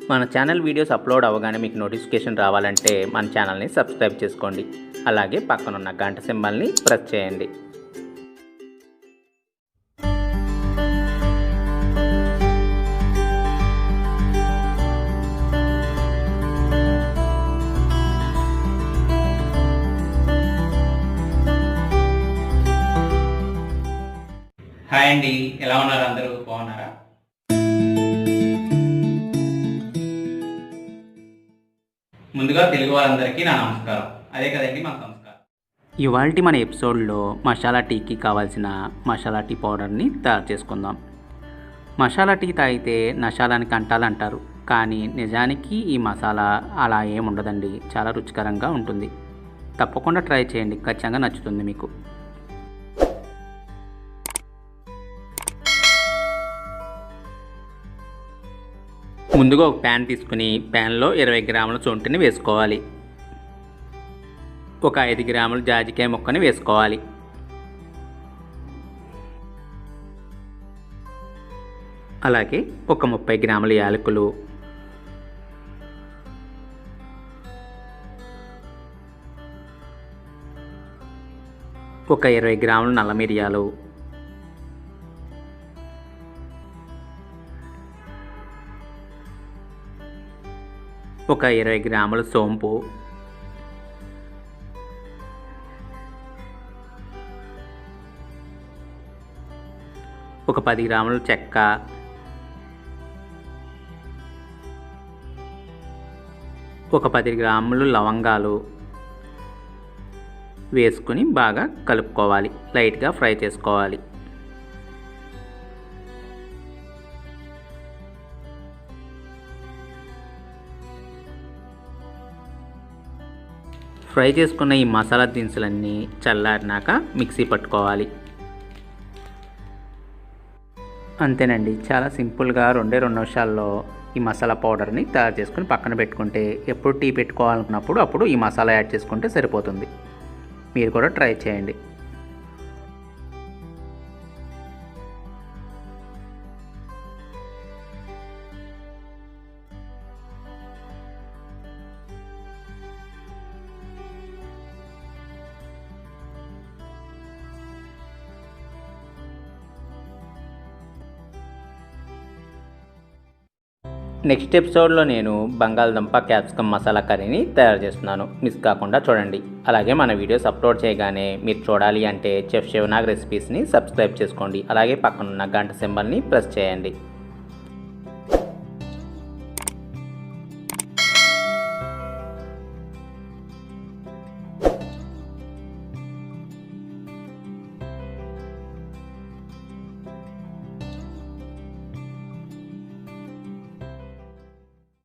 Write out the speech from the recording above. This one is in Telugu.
మన ఛానల్ వీడియోస్ అప్లోడ్ అవ్వగానే మీకు నోటిఫికేషన్ రావాలంటే మన ఛానల్ని సబ్స్క్రైబ్ చేసుకోండి. అలాగే పక్కనున్న గంట సింబల్ని ప్రెస్ చేయండి. హాయ్ అండి, ఎలా ఉన్నారు? అందరూ బాగున్నారా? ముందుగా తెలుగు వారందరికీ నా నమస్కారం. అదే కదండి మన సంస్కారం. ఇవాల్టి మన ఎపిసోడ్లో మసాలా టీకి కావాల్సిన మసాలా టీ పౌడర్ని తయారు చేసుకుందాం. మసాలా టీ తాగితే నశాలానికి అంటారు, కానీ నిజానికి ఈ మసాలా అలా ఏముండదండి. చాలా రుచికరంగా ఉంటుంది. తప్పకుండా ట్రై చేయండి, ఖచ్చితంగా నచ్చుతుంది మీకు. ముందుగా ఒక ప్యాన్ తీసుకుని ప్యాన్లో 20 గ్రాముల సొంటిని వేసుకోవాలి. ఒక 5 గ్రాముల జాజికాయ ముక్కని వేసుకోవాలి. అలాగే ఒక 30 గ్రాముల యాలకులు, ఒక 20 గ్రాముల నల్ల మిరియాలు, ఒక 20 గ్రాముల సోంపు, ఒక 10 గ్రాముల చెక్క, ఒక 10 గ్రాములు లవంగాలు వేసుకుని బాగా కలుపుకోవాలి. లైట్గా ఫ్రై చేసుకోవాలి. ఫ్రై చేసుకున్న ఈ మసాలా దినుసులన్నీ చల్లారినాక మిక్సీ పట్టుకోవాలి. అంతేనండి, చాలా సింపుల్గా 2 నిమిషాల్లో ఈ మసాలా పౌడర్ని తయారు చేసుకుని పక్కన పెట్టుకుంటే ఎప్పుడు టీ పెట్టుకోవాలనుకున్నప్పుడు అప్పుడు ఈ మసాలా యాడ్ చేసుకుంటే సరిపోతుంది. మీరు కూడా ట్రై చేయండి. నెక్స్ట్ ఎపిసోడ్లో నేను బంగాళదుంప క్యాప్సికమ్ మసాలా కర్రీని తయారు చేస్తున్నాను. మిస్ కాకుండా చూడండి. అలాగే మన వీడియోస్ అప్లోడ్ చేయగానే మీరు చూడాలి అంటే చెఫ్ శివ నాగ్ రెసిపీస్ని సబ్స్క్రైబ్ చేసుకోండి. అలాగే పక్కనున్న గంట సింబల్ని ప్రెస్ చేయండి.